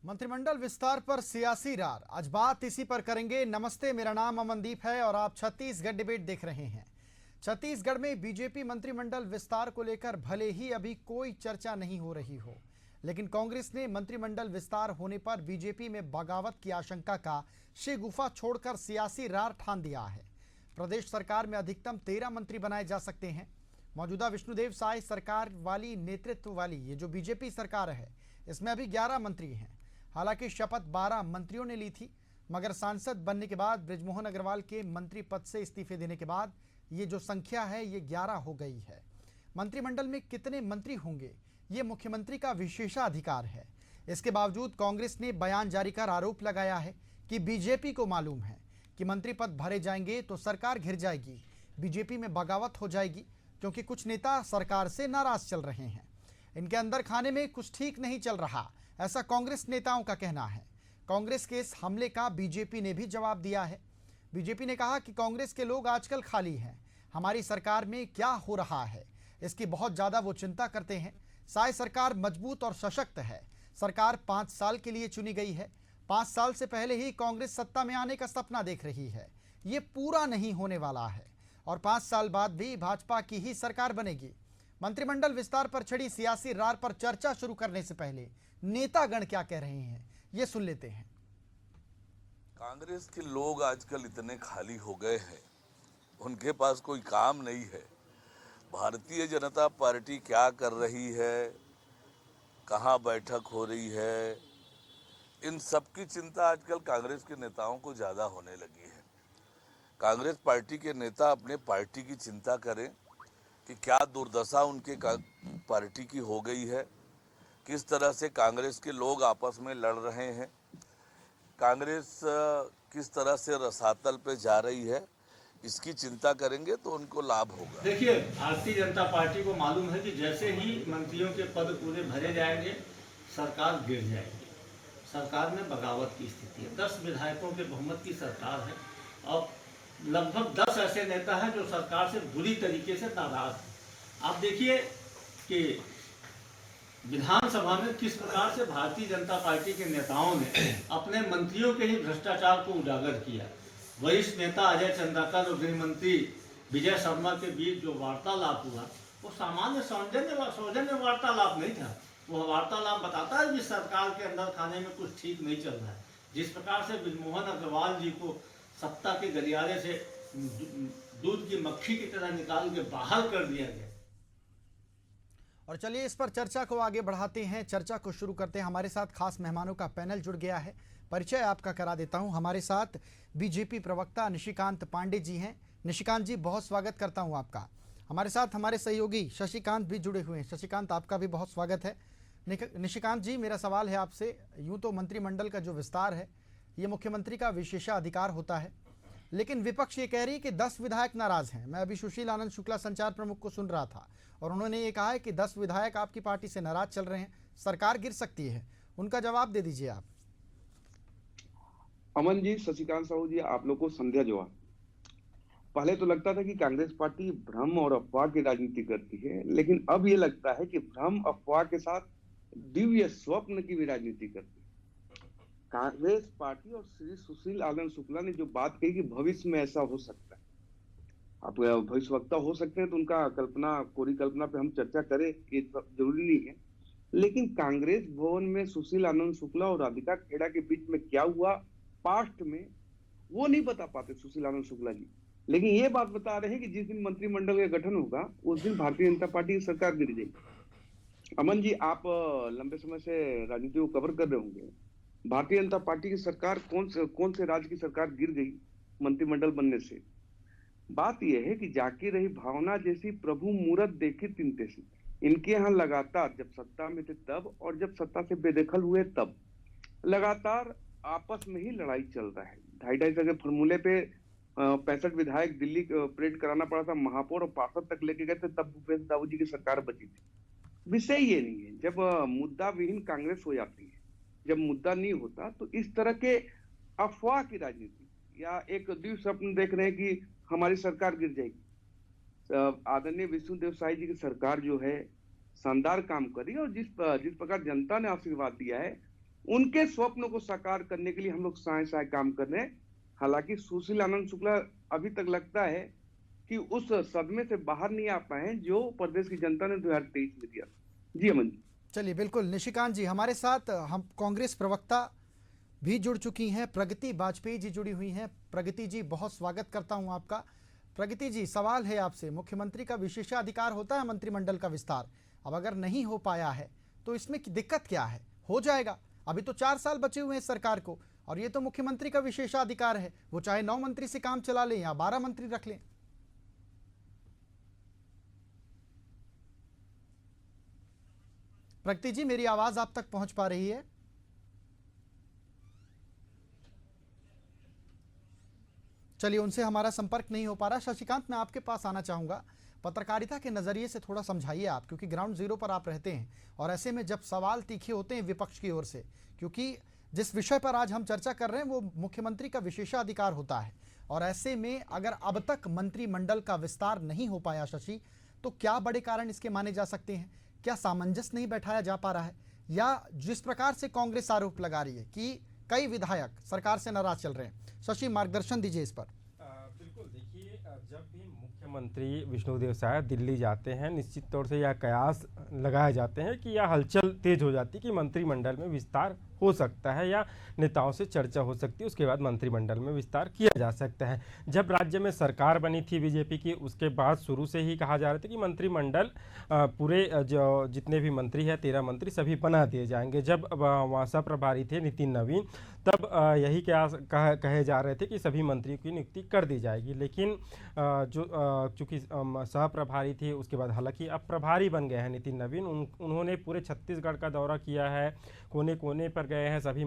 मंत्रिमंडल विस्तार पर सियासी रार, आज बात इसी पर करेंगे। नमस्ते, मेरा नाम अमनदीप है और आप छत्तीसगढ़ डिबेट देख रहे हैं। छत्तीसगढ़ में बीजेपी मंत्रिमंडल विस्तार को लेकर भले ही अभी कोई चर्चा नहीं हो रही हो, लेकिन कांग्रेस ने मंत्रिमंडल विस्तार होने पर बीजेपी में बगावत की आशंका का शेगुफा छोड़कर सियासी रार ठान दिया है। प्रदेश सरकार में अधिकतम 13 मंत्री बनाए जा सकते हैं। मौजूदा विष्णुदेव साय सरकार वाली नेतृत्व वाली ये जो बीजेपी सरकार है, इसमें अभी 11 मंत्री हैं। हालांकि शपथ 12 मंत्रियों ने ली थी, मगर सांसद बनने के बाद बृजमोहन अग्रवाल के मंत्री पद से इस्तीफे देने के बाद ये जो संख्या है ये 11 हो गई है। मंत्रिमंडल में कितने मंत्री होंगे ये मुख्यमंत्री का विशेषाधिकार है। इसके बावजूद कांग्रेस ने बयान जारी कर आरोप लगाया है कि बीजेपी को मालूम है कि मंत्री पद भरे जाएंगे तो सरकार घिर जाएगी, बीजेपी में बगावत हो जाएगी, क्योंकि कुछ नेता सरकार से नाराज चल रहे हैं। इनके अंदर खाने में कुछ ठीक नहीं चल रहा, ऐसा कांग्रेस नेताओं का कहना है। कांग्रेस के इस हमले का बीजेपी ने भी जवाब दिया है। बीजेपी ने कहा कि कांग्रेस के लोग आजकल खाली हैं, हमारी सरकार में क्या हो रहा है इसकी बहुत ज्यादा वो चिंता करते हैं। साय सरकार मजबूत और सशक्त है। सरकार 5 साल के लिए चुनी गई है। 5 साल से पहले ही कांग्रेस सत्ता में आने का सपना देख रही है, ये पूरा नहीं होने वाला है और 5 साल बाद भी भाजपा की ही सरकार बनेगी। मंत्रिमंडल विस्तार पर छिड़ी सियासी रार पर चर्चा शुरू करने से पहले नेतागण क्या कह रहे हैं, ये सुन लेते हैं। कांग्रेस के लोग आजकल इतने खाली हो गए हैं, उनके पास कोई काम नहीं है। भारतीय जनता पार्टी क्या कर रही है, कहाँ बैठक हो रही है, इन सब की चिंता आजकल कांग्रेस के नेताओं को ज़्यादा होने लगी है। कांग्रेस पार्टी के नेता अपने पार्टी की चिंता करें कि क्या दुर्दशा उनके पार्टी की हो गई है, किस तरह से कांग्रेस के लोग आपस में लड़ रहे हैं, कांग्रेस किस तरह से रसातल पे जा रही है, इसकी चिंता करेंगे तो उनको लाभ होगा। देखिए, भारतीय जनता पार्टी को मालूम है कि जैसे ही मंत्रियों के पद पूरे भरे जाएंगे सरकार गिर जाएगी। सरकार में बगावत की स्थिति है। 10 विधायकों के बहुमत की सरकार है और लगभग 10 ऐसे नेता हैं जो सरकार से बुरी तरीके से नाराज हैं। आप देखिए कि विधानसभा में किस प्रकार से भारतीय जनता पार्टी के नेताओं ने अपने मंत्रियों के ही भ्रष्टाचार को उजागर किया। वरिष्ठ नेता अजय चंद्राकर और गृह मंत्री विजय शर्मा के बीच जो वार्तालाप हुआ वो सामान्य सौजन्य वार्तालाप नहीं था। वो वार्तालाप बताता है कि सरकार के अंदर खाने में कुछ ठीक नहीं चल रहा है। जिस प्रकार से बृजमोहन अग्रवाल जी को सत्ता के गलियारे से दूध की मक्खी की तरह निकाल के बाहर कर दिया गया। और चलिए इस पर चर्चा को आगे बढ़ाते हैं, चर्चा को शुरू करते हैं। हमारे साथ खास मेहमानों का पैनल जुड़ गया है। परिचय आपका करा देता हूं। हमारे साथ बीजेपी प्रवक्ता निशिकांत पांडे जी हैं। निशिकांत जी, बहुत स्वागत करता हूं आपका। हमारे साथ हमारे सहयोगी शशिकांत भी जुड़े हुए हैं। शशिकांत, आपका भी बहुत स्वागत है। निशिकांत जी, मेरा सवाल है आपसे, यूं तो मंत्रिमंडल का जो विस्तार है ये मुख्यमंत्री का विशेषाधिकार होता है, लेकिन विपक्ष ये कह रही है कि 10 विधायक नाराज हैं। मैं अभी सुशील आनंद शुक्ला संचार प्रमुख को सुन रहा था और उन्होंने ये कहा है कि 10 विधायक आपकी पार्टी से नाराज चल रहे हैं, सरकार गिर सकती है। उनका जवाब दे दीजिए आप। अमन जी, शशिकांत साहू जी, आप लोग को संध्या जवाब। पहले तो लगता था कि कांग्रेस पार्टी भ्रम और अफवाह की राजनीति करती है, लेकिन अब ये लगता है कि भ्रम अफवाह के साथ दिव्य स्वप्न की भी राजनीति करती है। कांग्रेस पार्टी और श्री सुशील आनंद शुक्ला ने जो बात कही कि भविष्य में ऐसा हो सकता है, आप भविष्यवक्ता हो सकते हैं तो उनका कोरी कल्पना पे हम चर्चा करें, ये जरूरी नहीं है। लेकिन कांग्रेस भवन में सुशील आनंद शुक्ला और राधिका खेड़ा के बीच में क्या हुआ पास्ट में, वो नहीं बता पाते सुशील आनंद शुक्ला जी, लेकिन ये बात बता रहे हैं कि जिस दिन मंत्रिमंडल का गठन होगा उस दिन भारतीय जनता पार्टी की सरकार गिर जाएगी। अमन जी, आप लंबे समय से राजनीति को कवर कर रहे होंगे। भारतीय जनता पार्टी की सरकार कौन से राज्य की सरकार गिर गई मंत्रिमंडल बनने से? बात यह है कि जाकी रही भावना जैसी प्रभु मूरत देखी तिनते से। इनके यहाँ लगातार जब सत्ता में थे तब और जब सत्ता से बेदखल हुए तब लगातार आपस में ही लड़ाई चल रहा है। 2.5 के फॉर्मूले पे 65 विधायक दिल्ली परेड कराना पड़ा था, महापौर और पार्षद तक लेके गए थे, तब भूपेश दाऊ जी की सरकार बची थी। विषय ये नहीं है, जब मुद्दा विहीन कांग्रेस हो जाती है, जब मुद्दा नहीं होता तो इस तरह के अफवाह की राजनीति या एक दिव्य स्वप्न देख रहे हैं कि हमारी सरकार गिर जाएगी। आदरणीय विष्णुदेव साय जी की सरकार जो है शानदार काम करी और जिस प्रकार जनता ने आशीर्वाद दिया है उनके स्वप्न को साकार करने के लिए हम लोग साय साय काम कर रहे हैं। हालांकि सुशील आनंद शुक्ला अभी तक लगता है कि उस सदमे से बाहर नहीं आ पाए हैं जो प्रदेश की जनता ने 2023 में दिया। जी अमन जी। चलिए बिल्कुल, निशिकांत जी हमारे साथ हम कांग्रेस प्रवक्ता भी जुड़ चुकी हैं, प्रगति बाजपेयी जी जुड़ी हुई हैं। प्रगति जी, बहुत स्वागत करता हूं आपका। प्रगति जी, सवाल है आपसे, मुख्यमंत्री का विशेषाधिकार होता है मंत्रिमंडल का विस्तार, अब अगर नहीं हो पाया है तो इसमें दिक्कत क्या है? हो जाएगा, अभी तो 4 साल बचे हुए हैं सरकार को, और ये तो मुख्यमंत्री का विशेषाधिकार है, वो चाहे 9 मंत्री से काम चला लें या 12 मंत्री रख लें। प्रगति जी, मेरी आवाज आप तक पहुंच पा रही है? चलिए, उनसे हमारा संपर्क नहीं हो पा रहा। शशिकांत, मैं आपके पास आना चाहूंगा। पत्रकारिता के नजरिए से थोड़ा समझाइए आप, क्योंकि ग्राउंड जीरो पर आप रहते हैं, और ऐसे में जब सवाल तीखे होते हैं विपक्ष की ओर से, क्योंकि जिस विषय पर आज हम चर्चा कर रहे हैं वो मुख्यमंत्री का विशेषाधिकार होता है, और ऐसे में अगर अब तक मंत्रिमंडल का विस्तार नहीं हो पाया शशि, तो क्या बड़े कारण इसके माने जा सकते हैं? क्या सामंजस्य नहीं बैठाया जा पा रहा है, या जिस प्रकार से कांग्रेस आरोप लगा रही है कि कई विधायक सरकार से नाराज चल रहे हैं? शशि, मार्गदर्शन दीजिए इस पर। बिल्कुल, देखिए, जब भी मुख्यमंत्री विष्णुदेव साय दिल्ली जाते हैं, निश्चित तौर से यह कयास लगाए जाते हैं कि यह हलचल तेज हो जाती है कि मंत्रिमंडल में विस्तार हो सकता है या नेताओं से चर्चा हो सकती है, उसके बाद मंत्रिमंडल में विस्तार किया जा सकता है। जब राज्य में सरकार बनी थी बीजेपी की, उसके बाद शुरू से ही कहा जा रहा था कि मंत्रिमंडल पूरे जो जितने भी मंत्री हैं 13 मंत्री सभी बना दिए जाएंगे। जब वहाँ सह प्रभारी थे नितिन नवीन, तब यही कहे जा रहे थे कि सभी मंत्रियों की नियुक्ति कर दी जाएगी, लेकिन चूँकि सह प्रभारी थे, उसके बाद हालांकि अब प्रभारी बन गए हैं नितिन नवीन। उन्होंने पूरे छत्तीसगढ़ का दौरा किया है, कोने कोने पर गए हैं, सभी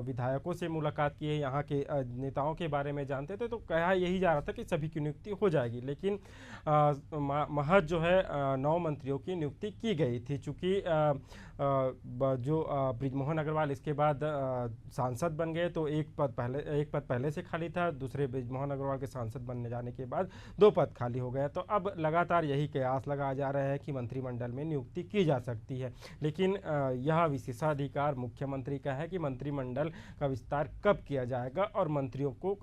विधायकों से मुलाकात की है, यहाँ के नेताओं के बारे में जानते थे, तो कहा यही जा रहा था कि सभी की नियुक्ति हो जाएगी, लेकिन महज जो है 9 मंत्रियों की नियुक्ति की गई थी। चूँकि जो बृजमोहन अग्रवाल इसके बाद सांसद बन गए, तो एक पद पहले से खाली था, दूसरे बृजमोहन अग्रवाल के सांसद बनने जाने के बाद 2 पद खाली हो गए। तो अब लगातार यही कयास लगाया जा रहा है कि मंत्रिमंडल में नियुक्ति की जा सकती है, लेकिन यह विशेषाधिकार मुख्यमंत्री का है कि मंत्रिमंडल का विस्तार कब किया जाएगा और मंत्रियों को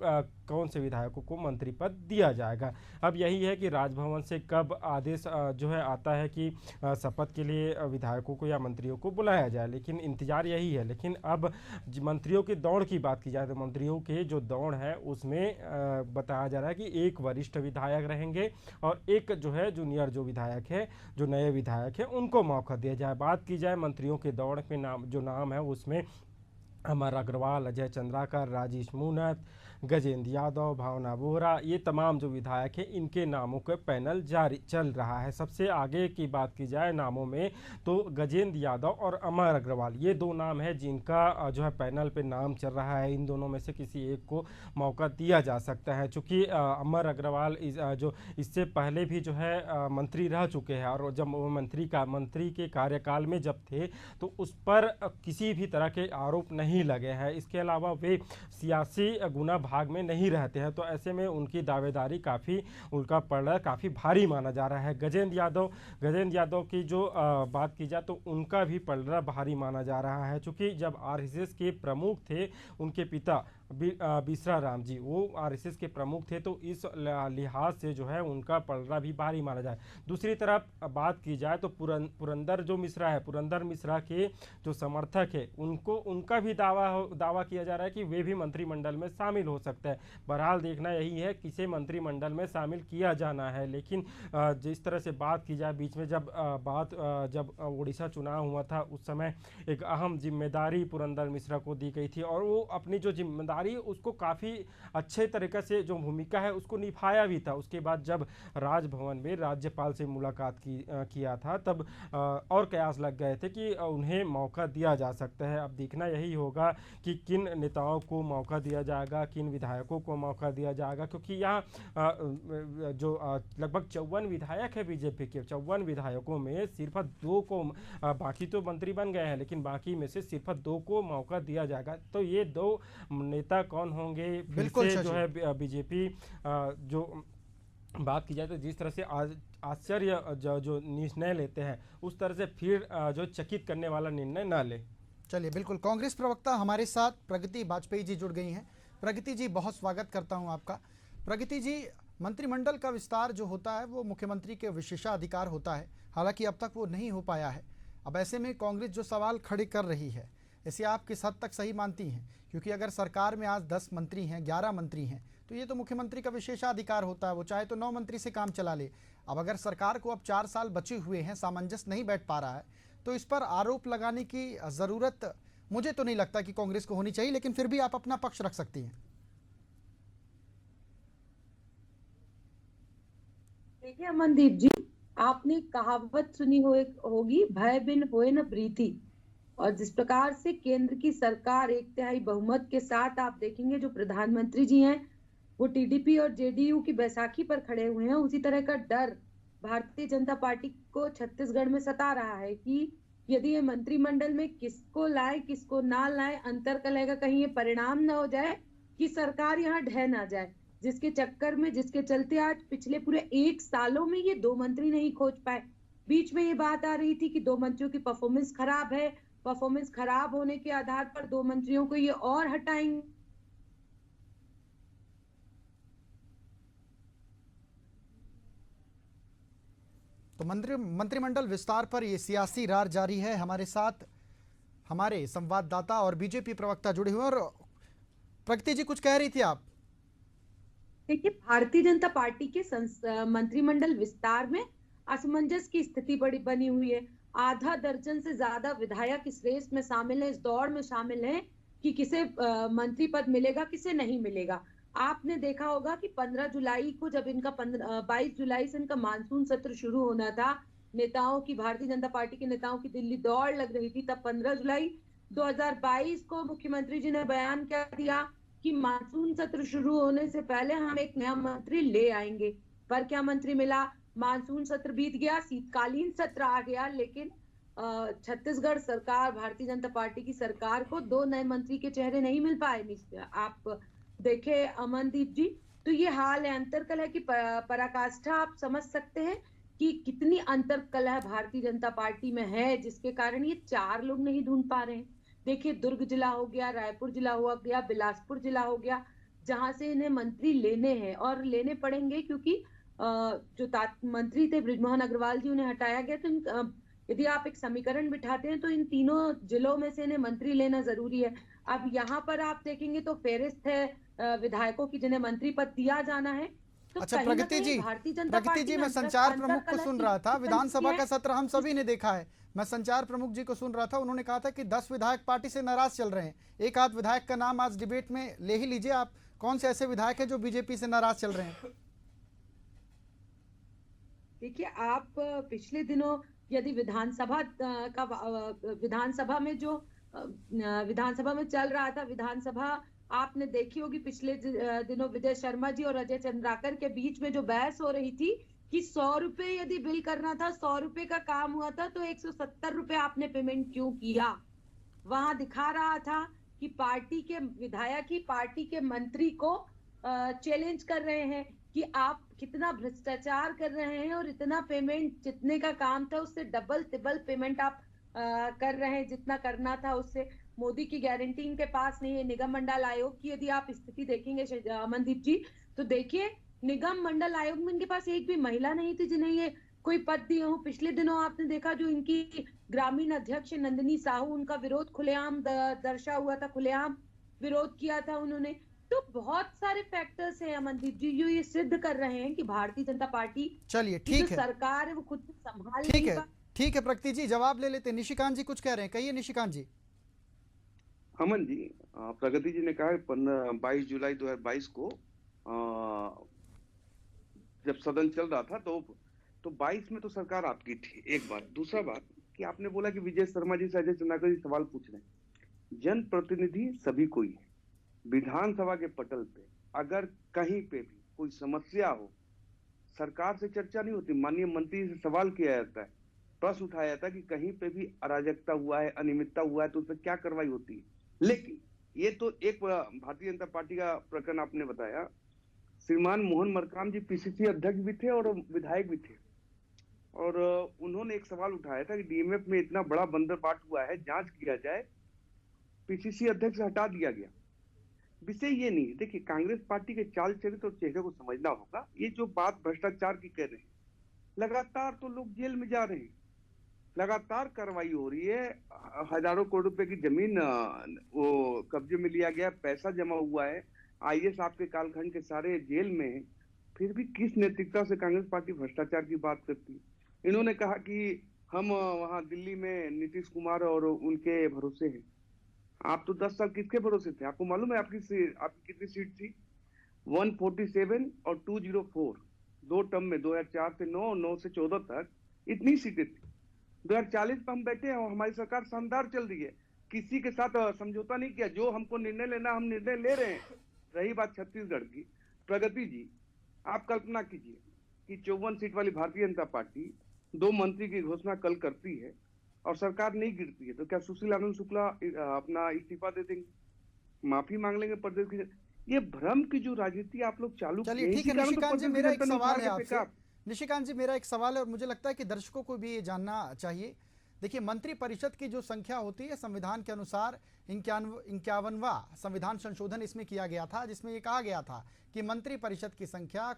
कौन से विधायकों को मंत्री पद दिया जाएगा। अब यही है कि राजभवन से कब आदेश जो है आता है कि शपथ के लिए विधायकों को या मंत्रियों को बुलाया जाए, लेकिन इंतजार यही है। लेकिन अब मंत्रियों की दौड़ की बात की जाए तो मंत्रियों के जो दौड़ है उसमें बताया जा रहा है कि एक वरिष्ठ विधायक रहेंगे और एक जो है जूनियर जो विधायक है, जो नए विधायक है, उनको मौका दिया जाए। बात की जाए मंत्रियों के दौड़ के नाम है उसमें अमर अग्रवाल, अजय चंद्राकर, राजेश मूणत, गजेंद्र यादव, भावना बोहरा, ये तमाम जो विधायक हैं इनके नामों का पैनल जारी चल रहा है। सबसे आगे की बात की जाए नामों में तो गजेंद्र यादव और अमर अग्रवाल, ये 2 नाम है जिनका जो है पैनल पे नाम चल रहा है। इन दोनों में से किसी एक को मौका दिया जा सकता है। चूँकि अमर अग्रवाल जो इससे पहले भी जो है मंत्री रह चुके हैं, और जब वो मंत्री के कार्यकाल में जब थे तो उस पर किसी भी तरह के आरोप नहीं लगे हैं। इसके अलावा वे सियासी गुना भाग में नहीं रहते हैं, तो ऐसे में उनकी दावेदारी उनका पलड़ा काफ़ी भारी माना जा रहा है। गजेंद्र यादव की जो बात की जाए तो उनका भी पलड़ा भारी माना जा रहा है। चूँकि जब आरएसएस के प्रमुख थे उनके पिता बिसरा राम जी, वो आरएसएस के प्रमुख थे, तो इस लिहाज से जो है उनका पलड़ा भी भारी माना जाए। दूसरी तरफ बात की जाए तो पुरंदर मिश्रा के जो समर्थक है उनका भी दावा किया जा रहा है कि वे भी मंत्रिमंडल में शामिल हो सकते हैं। बहरहाल देखना यही है किसे मंत्रिमंडल में शामिल किया जाना है। लेकिन जिस तरह से बात की जाए, बीच में जब उड़ीसा चुनाव हुआ था उस समय एक अहम जिम्मेदारी पुरंदर मिश्रा को दी गई थी, और वो अपनी जो जिम्मेदारी उसको काफ़ी अच्छे तरीके से जो भूमिका है उसको निभाया भी था। उसके बाद जब राजभवन में राज्यपाल से मुलाकात किया था तब और कयास लग गए थे कि उन्हें मौका दिया जा सकता है। अब देखना यही होगा कि किन नेताओं को मौका दिया जाएगा, किन विधायकों को मौका दिया जाएगा, क्योंकि यहाँ जो लगभग 54 विधायक है बीजेपी के, 54 विधायकों में सिर्फ 2 को, बाकी तो मंत्री बन गए हैं लेकिन बाकी में से सिर्फ 2 को मौका दिया जाएगा। तो ये 2 नेता कौन होंगे? बिल्कुल जो है बीजेपी जो बात की जाए तो जिस तरह से आश्चर्य जो निर्णय लेते हैं उस तरह से फिर जो चकित करने वाला निर्णय ना ले। चलिए, बिल्कुल। कांग्रेस प्रवक्ता हमारे साथ प्रगति वाजपेयी जी जुड़ गई हैं। प्रगति जी, बहुत स्वागत करता हूं आपका। प्रगति जी, मंत्रिमंडल का विस्तार जो होता है वो मुख्यमंत्री के विशेषाधिकार होता है, हालांकि अब तक वो नहीं हो पाया है। अब ऐसे में कांग्रेस जो सवाल खड़े कर रही है, इसे आप किस हद तक सही मानती हैं? क्योंकि अगर सरकार में आज 10 मंत्री हैं, 11 मंत्री हैं, तो ये तो मुख्यमंत्री का विशेषाधिकार होता है, वो चाहे तो 9 मंत्री से काम चला ले। अब अगर सरकार को अब 4 साल बचे हुए हैं, सामंजस्य नहीं बैठ पा रहा है, तो इस पर आरोप लगाने की ज़रूरत मुझे तो नहीं लगता कि कांग्रेस को होनी चाहिए, लेकिन फिर भी आप अपना पक्ष रख सकती हैं। देखिए अमनदीप जी, आपने कहावत सुनी होगी, भय बिन होए न प्रीति। और जिस प्रकार से केंद्र की सरकार 1/3 बहुमत के साथ, आप देखेंगे जो प्रधानमंत्री जी हैं वो टीडीपी और जेडीयू की बैसाखी पर खड़े हुए हैं, उसी तरह का डर भारतीय जनता पार्टी को छत्तीसगढ़ में सता रहा है कि यदि ये मंत्रिमंडल में किसको लाए किसको ना लाए, अंतर कलह का कहीं ये परिणाम न हो जाए कि सरकार यहाँ ढह ना जाए, जिसके चक्कर में, जिसके चलते आज पिछले पूरे 1 सालों में ये 2 मंत्री नहीं खोज पाए। बीच में ये बात आ रही थी कि 2 मंत्रियों की परफॉर्मेंस खराब है, परफॉर्मेंस खराब होने के आधार पर 2 मंत्रियों को ये और हटाएंगे। तो मंत्रिमंडल विस्तार पर ये सियासी रार जारी है। हमारे साथ हमारे संवाददाता और बीजेपी प्रवक्ता जुड़े हुए हैं। और प्रगति जी, कुछ कह रही थी आप? देखिए, भारतीय जनता पार्टी के मंत्रिमंडल विस्तार में असमंजस की स्थिति बड़ी बनी हुई है। आधा दर्जन से ज्यादा विधायक इस रेस में शामिल है, इस दौड़ में शामिल हैं कि किसे मंत्री पद मिलेगा, किसे नहीं मिलेगा। आपने देखा होगा कि 15 जुलाई को जब इनका 22 जुलाई से इनका मानसून सत्र शुरू होना था, नेताओं की, भारतीय जनता पार्टी के नेताओं की दिल्ली दौड़ लग रही थी, तब 15 जुलाई 2022 को मुख्यमंत्री जी ने बयान क्या दिया कि मानसून सत्र शुरू होने से पहले हम एक नया मंत्री ले आएंगे। पर क्या मंत्री मिला? मानसून सत्र बीत गया, शीतकालीन सत्र आ गया, लेकिन छत्तीसगढ़ सरकार, भारतीय जनता पार्टी की सरकार को 2 नए मंत्री के चेहरे नहीं मिल पाए। आप देखे अमनदीप जी, तो ये हाल है। अंतरकलह की पराकाष्ठा आप समझ सकते हैं कि कितनी अंतरकलह भारतीय जनता पार्टी में है, जिसके कारण ये 4 लोग नहीं ढूंढ पा रहे हैं। देखिए, दुर्ग जिला हो गया, रायपुर जिला हो गया, बिलासपुर जिला हो गया, जहां से इन्हें मंत्री लेने हैं और लेने पड़ेंगे, क्योंकि जो मंत्री थे बृजमोहन अग्रवाल जी, उन्हें हटाया गया। तो यदि आप एक समीकरण बिठाते हैं तो इन तीनों जिलों में से इन्हें मंत्री लेना जरूरी है। अब यहाँ पर आप देखेंगे तो फेरिस्त है विधायकों की जिन्हें मंत्री पद दिया जाना है। तो अच्छा कहीं ना प्रगति कहीं जी, भारतीय जनता प्रगति पार्टी जी, में मैं संचार प्रमुख को अंतरकलह सुन की रहा था। स्थिति विधानसभा है। का सत्र हम सभी ने देखा है। मैं संचार प्रमुख जी को सुन रहा था, उन्होंने कहा था कि 10 विधायक पार्टी से नाराज चल रहे हैं। एक आध विधायक का नाम आज डिबेट में ले ही लीजिए। आप कौन से ऐसे विधायक हैं जो बीजेपी से नाराज चल रहे हैं? देखिए, आप पिछले दिनों यदि विधानसभा में जो विधानसभा में चल रहा था, विधानसभा आपने देखी होगी, पिछले दिनों विजय शर्मा जी और अजय चंद्राकर के बीच में जो बहस हो रही थी कि 100 रुपए यदि बिल करना था, 100 रुपए का काम हुआ था, तो 170 रुपए आपने पेमेंट क्यों किया? वहां दिखा रहा था कि पार्टी के विधायक ही पार्टी के मंत्री को चैलेंज कर रहे हैं कि आप कितना भ्रष्टाचार कर रहे हैं और इतना पेमेंट, जितने का काम था उससे डबल तिबल पेमेंट आप कर रहे हैं, जितना करना था उससे। मोदी की गारंटी इनके पास नहीं है। निगम मंडल आयोग की यदि आप स्थिति देखेंगे अमनदीप जी, तो देखिए निगम मंडल आयोग में इनके पास एक भी महिला नहीं थी जिन्हें ये कोई पद दिए हो। पिछले दिनों आपने देखा जो इनकी ग्रामीण अध्यक्ष नंदिनी साहू, उनका विरोध खुलेआम दर्शा हुआ था, खुलेआम विरोध किया था उन्होंने। तो बहुत सारे फैक्टर्स हैं अमनदीप जी जो ये सिद्ध कर रहे हैं कि भारतीय जनता पार्टी चलिए, की ठीक जो है, सरकार है वो खुद से संभाल ठीक नहीं है, पा। ठीक है। प्रगति जी, जवाब ले लेते हैं। निशिकांत जी कुछ कह रहे हैं, कहिए निशिकांत जी। अमन जी, प्रगति जी ने कहा 22 जुलाई 2022 को जब सदन चल रहा था तो 22 में तो सरकार आपकी थी, एक बात। दूसरा बात कि आपने बोला कि विजय शर्मा जी से अजय चंद्राकर जी सवाल पूछ रहे हैं। जनप्रतिनिधि सभी कोई है। विधानसभा के पटल पे अगर कहीं पे भी कोई समस्या हो, सरकार से चर्चा नहीं होती, माननीय मंत्री से सवाल किया जाता है, प्रश्न उठाया जाता है कि कहीं पे भी अराजकता हुआ है, अनियमितता हुआ है, तो उस पर क्या कार्रवाई होती है। लेकिन ये तो एक भारतीय जनता पार्टी का प्रकरण आपने बताया। श्रीमान मोहन मरकाम जी पीसीसी अध्यक्ष भी थे और विधायक भी थे, और उन्होंने एक सवाल उठाया था कि डीएमएफ में इतना बड़ा बंदरबाट हुआ है, जांच किया जाए पीसीसी अध्यक्ष से हटा दिया गया। विषय ये नहीं है, देखिए कांग्रेस पार्टी के चाल चरित्र और चेहरे को समझना होगा। ये जो बात भ्रष्टाचार की कर रहे हैं, लगातार तो लोग जेल में जा रहे हैं, लगातार कार्रवाई हो रही है, हजारों करोड़ रुपए की जमीन वो कब्जे में लिया गया, पैसा जमा हुआ है, आईएएस आपके कालखंड के सारे जेल में हैं, फिर भी किस नैतिकता से कांग्रेस पार्टी भ्रष्टाचार की बात करती है। इन्होंने कहा कि हम वहां दिल्ली में नीतीश कुमार और उनके भरोसे हैं। आप तो 10 साल किसके भरोसे थे? आपको मालूम है आपकी कितनी सीट थी? 147 और 204, 2 टर्म में 2004 से 9, 9 से 14 तक इतनी सीटें थी। 2040 पे हम बैठे हैं और हमारी सरकार शानदार चल रही है, किसी के साथ समझौता नहीं किया, जो हमको निर्णय लेना हम निर्णय ले रहे हैं। रही बात छत्तीसगढ़ की, प्रगति जी आप कल्पना कीजिए कि 54 सीट वाली भारतीय जनता पार्टी 2 मंत्री की घोषणा कल करती है और सरकार नहीं गिरती है, तो क्या सुशील आनंद शुक्ला अपना इस्तीफा दे देंगे, माफी मांग लेंगे प्रदेश की? ये भ्रम की जो राजनीति आप लोग चालू चलिए ठीक है निशिकांत जी, मेरा एक सवाल है आपसे। निशिकांत जी, मेरा एक सवाल है और मुझे लगता है कि दर्शकों को भी ये जानना चाहिए। देखिए, मंत्रिपरिषद की जो संख्या होती है संविधान के अनुसार 51वां संविधान संशोधन इसमें किया गया था, जिसमें ये कहा गया था कि मंत्रिपरिषद की संख्या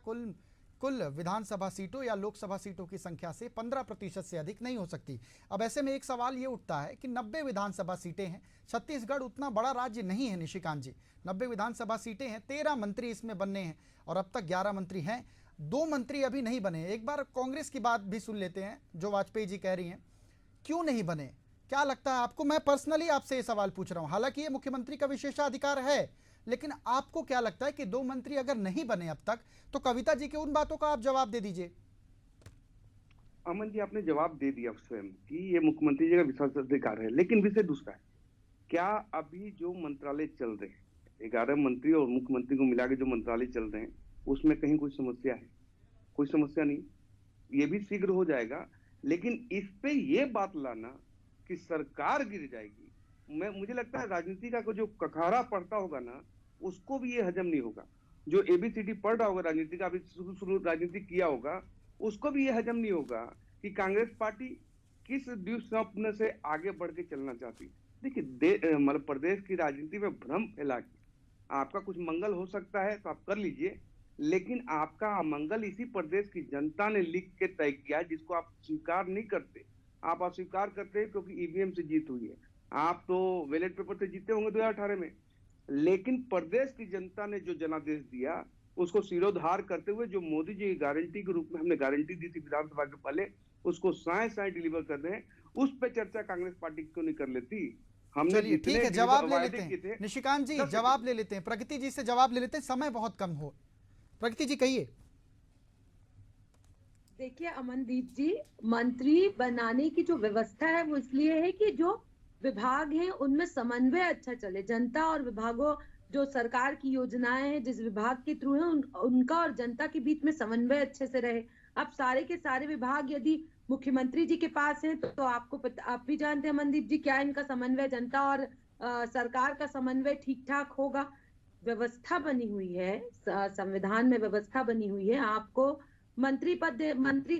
कुल विधानसभा सीटों या लोकसभा सीटों की संख्या से 15% से अधिक नहीं हो सकती। अब ऐसे में एक सवाल ये उठता है कि 90 विधानसभा सीटें हैं, छत्तीसगढ़ उतना बड़ा राज्य नहीं है निशिकांत जी, 90 विधानसभा सीटें हैं, 13 मंत्री इसमें बनने हैं और अब तक 11 मंत्री हैं, 2 मंत्री अभी नहीं बने। एक बार कांग्रेस की बात भी सुन लेते हैं, जो वाजपेयी जी कह रही हैं, क्यों नहीं बने? क्या लगता है आपको? मैं पर्सनली आपसे ये सवाल पूछ रहा हूं, हालांकि ये मुख्यमंत्री का विशेषाधिकार है, लेकिन आपको क्या लगता है कि 2 मंत्री अगर नहीं बने अब तक, तो कविता जी की उन बातों का आप जवाब दे दीजिए। अमन जी, आपने जवाब दे दिया स्वयं कि ये मुख्यमंत्री जी का विशेषाधिकार है, लेकिन विषय दूसरा है, क्या अभी जो मंत्रालय चल रहे हैं, 11 मंत्री और मुख्यमंत्री को मिला के जो मंत्रालय चल रहे हैं, उसमें कहीं कोई समस्या है? कोई समस्या नहीं, ये भी शीघ्र हो जाएगा। लेकिन इस पे ये बात लाना कि सरकार गिर जाएगी, मुझे लगता है राजनीति का जो कखारा पड़ता होगा ना, उसको भी ये हजम नहीं होगा। जो एबीसीडी पढ़ रहा होगा राजनीति का, अभी शुरू राजनीति किया होगा, उसको भी ये हजम नहीं होगा कि कांग्रेस पार्टी किस स्वप्न से आगे बढ़ के चलना चाहती है। देखिए, मतलब प्रदेश की राजनीति में भ्रम फैला के आपका कुछ मंगल हो सकता है तो आप कर लीजिए, लेकिन आपका अमंगल इसी प्रदेश की जनता ने लिख के तय किया, जिसको आप स्वीकार नहीं करते। आप अस्वीकार करते हैं क्योंकि ईवीएम से जीत हुई है, आप तो बैलेट पेपर से जीते होंगे 2018 में, लेकिन प्रदेश की जनता ने जो जनादेश दिया उसको सिरोधार करते हुए, जो मोदी जी की गारंटी के रूप में हमने गारंटी दी थी विधानसभा के पहले, उसको साए डिलीवर कर रहे हैं। उस पे चर्चा कांग्रेस पार्टी क्यों नहीं कर लेती? हमने ठीक है, जवाब ले लेते हैं निशिकांत जी, जवाब ले लेते हैं, प्रगति जी से जवाब ले लेते हैं, समय बहुत कम हो। प्रगति जी कहिए। देखिए अमनदीप जी, मंत्री बनाने की जो व्यवस्था है वो इसलिए है कि जो विभाग हैं उनमें समन्वय अच्छा चले, जनता और विभागों, जो सरकार की योजनाएं हैं जिस विभाग के थ्रू है उनका और जनता के बीच में समन्वय अच्छे से रहे। अब सारे के सारे विभाग यदि मुख्यमंत्री जी के पास हैं तो आपको आप भी जानते हैं अमनदीप जी, क्या इनका समन्वय जनता और सरकार का समन्वय ठीक ठाक होगा? व्यवस्था बनी हुई है, संविधान में व्यवस्था बनी हुई है, आपको मंत्री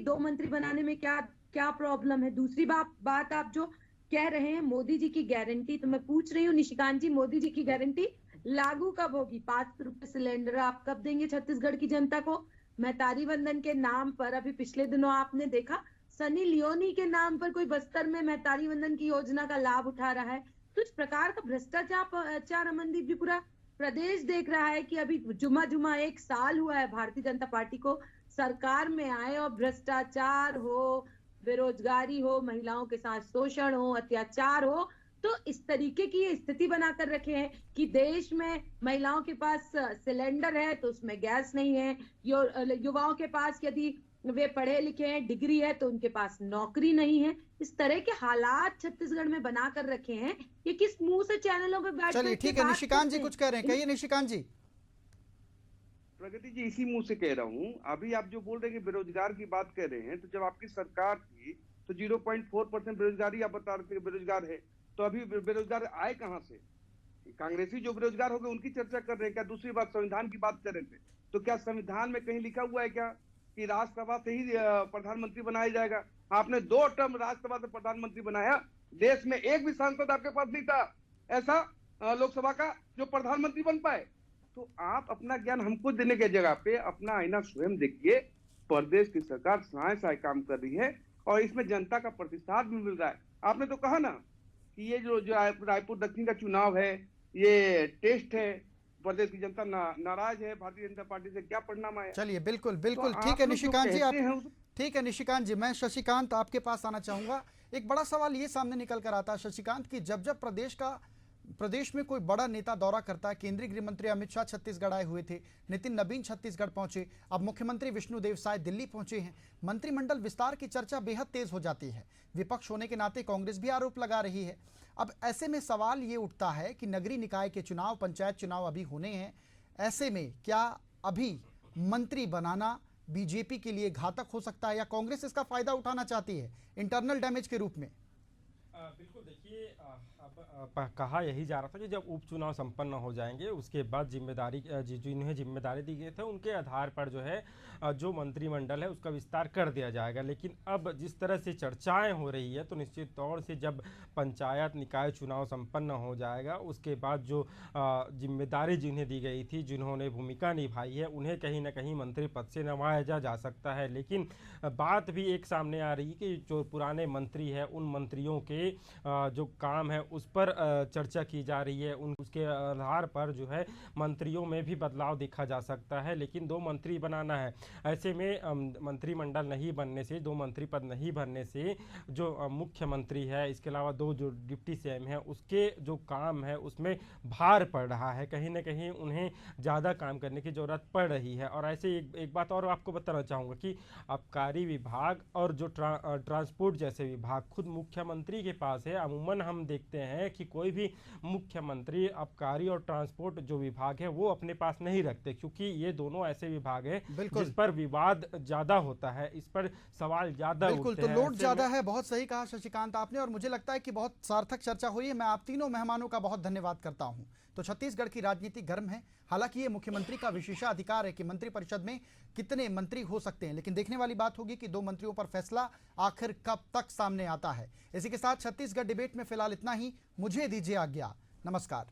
2 मंत्री बनाने में क्या प्रॉब्लम है? दूसरी बात आप जो कह रहे हैं मोदी जी की गारंटी, तो मैं पूछ रही हूँ निशिकांत जी, मोदी जी की गारंटी लागू कब होगी? 5 रुपए सिलेंडर आप कब देंगे छत्तीसगढ़ की जनता को? महतारी वंदन के नाम पर अभी पिछले दिनों आपने देखा सनी लियोनी के नाम पर कोई बस्तर में महतारी वंदन की योजना का लाभ उठा रहा है। तो इस प्रकार का भ्रष्टाचार अमनदीप जी पूरा प्रदेश देख रहा है कि अभी जुमा 1 साल हुआ है भारतीय जनता पार्टी को सरकार में आए और भ्रष्टाचार हो, बेरोजगारी हो, महिलाओं के साथ शोषण हो, अत्याचार हो, तो इस तरीके की स्थिति बनाकर रखे हैं कि देश में महिलाओं के पास सिलेंडर है तो उसमें गैस नहीं है, युवाओं के पास यदि वे पढ़े लिखे हैं, डिग्री है, तो उनके पास नौकरी नहीं है। इस तरह के हालात छत्तीसगढ़ में बनाकर रखे हैं। ये किस मुंह से चैनलों पे बैठ, चलिए ठीक है, निशिकांत जी कुछ कह रहे हैं, कहिए निशिकांत जी। प्रगति जी, इसी मुंह से कह रहा हूँ। अभी आप जो बोल रहे हैं कि बेरोजगार की बात कर रहे हैं, तो जब आपकी सरकार थी तो 0.4% बेरोजगारी आप बता रहे थे बेरोजगार है, तो अभी बेरोजगार आए कहां से? कांग्रेसी जो बेरोजगार हो गए उनकी चर्चा कर रहे हैं क्या? दूसरी बात, संविधान की बात कर रहे थे, तो क्या संविधान में कहीं लिखा हुआ है क्या कि राज्यसभा से ही प्रधानमंत्री बनाया जाएगा? आपने 2 टर्म राज्यसभा से प्रधानमंत्री बनाया, देश में एक भी सांसद आपके पास नहीं था, ऐसा लोकसभा का जो प्रधानमंत्री बन पाए। तो आप अपना ज्ञान हमको देने के जगह पे अपना आईना स्वयं देखिए। प्रदेश की सरकार साय साय काम कर रही है और इसमें जनता का प्रतिसाद भी मिल रहा है। आपने तो कहा ना कि ये जो रायपुर दक्षिण का चुनाव है, ये टेस्ट है, प्रदेश की जनता नाराज है भारतीय जनता पार्टी से, क्या परिणाम आया। चलिए बिल्कुल बिल्कुल तो ठीक आप है लोग जो निशिकांत जी, कहते हैं आप ठीक है निशिकांत जी, मैं शशिकांत आपके पास आना चाहूंगा। एक बड़ा सवाल ये सामने निकल कर आता है शशिकांत कि जब जब प्रदेश में कोई बड़ा नेता दौरा करता है, केंद्रीय गृह मंत्री अमित शाह छत्तीसगढ़ आए हुए थे, नितिन नबीन छत्तीसगढ़ पहुंचे, अब मुख्यमंत्री विष्णुदेव साय दिल्ली पहुंचे हैं, मंत्रिमंडल विस्तार की चर्चा बेहद तेज हो जाती है। विपक्ष होने के नाते कांग्रेस भी आरोप लगा रही है। अब ऐसे में सवाल ये उठता है कि नगरीय निकाय के चुनाव, पंचायत चुनाव अभी होने हैं, ऐसे में क्या अभी मंत्री बनाना बीजेपी के लिए घातक हो सकता है या कांग्रेस इसका फायदा उठाना चाहती है इंटरनल डैमेज के रूप में? बिल्कुल देखिए, अब कहा यही जा रहा था कि जब उपचुनाव संपन्न हो जाएंगे उसके बाद जिम्मेदारी जिन्हें जिम्मेदारी दी गई थी उनके आधार पर जो है जो मंत्रिमंडल है उसका विस्तार कर दिया जाएगा। लेकिन अब जिस तरह से चर्चाएं हो रही है तो निश्चित तौर से जब पंचायत निकाय चुनाव संपन्न हो जाएगा उसके बाद जो जिम्मेदारी जिन्हें दी गई थी, जिन्होंने भूमिका निभाई है, उन्हें कहीं ना कहीं मंत्री पद से नवाजा जा सकता है। लेकिन बात भी एक सामने आ रही है कि जो पुराने मंत्री है उन मंत्रियों के जो काम है उस पर चर्चा की जा रही है, उसके आधार पर जो है मंत्रियों में भी बदलाव देखा जा सकता है। लेकिन 2 मंत्री बनाना है, ऐसे में मंत्रिमंडल नहीं बनने से, 2 मंत्री पद नहीं बनने से जो मुख्यमंत्री है, इसके अलावा 2 जो डिप्टी सीएम है, उसके जो काम है उसमें भार पड़ रहा है, कहीं ना कहीं उन्हें ज़्यादा काम करने की ज़रूरत पड़ रही है। और ऐसे एक बात और आपको बताना चाहूँगा कि आबकारी विभाग और जो ट्रांसपोर्ट जैसे विभाग खुद मुख्यमंत्री के पास है। अमूमन हम देखते हैं कि कोई भी मुख्यमंत्री आबकारी और ट्रांसपोर्ट जो विभाग है वो अपने पास नहीं रखते, क्योंकि ये दोनों ऐसे विभाग हैं जिस पर विवाद ज्यादा होता है, इस पर सवाल ज्यादा बिल्कुल, उठते तो हैं। लोड ज्यादा है। बहुत सही कहा शशिकांत आपने, और मुझे लगता है कि बहुत सार्थक चर्चा हुई है। मैं आप तीनों मेहमानों का बहुत धन्यवाद करता हूं। तो छत्तीसगढ़ की राजनीति गर्म है। हालांकि ये मुख्यमंत्री का विशेषाधिकार है कि मंत्रिपरिषद में कितने मंत्री हो सकते हैं, लेकिन देखने वाली बात होगी कि 2 मंत्रियों पर फैसला आखिर कब तक सामने आता है। इसी के साथ छत्तीसगढ़ डिबेट में फिलहाल इतना ही। मुझे दीजिए आज्ञा। नमस्कार।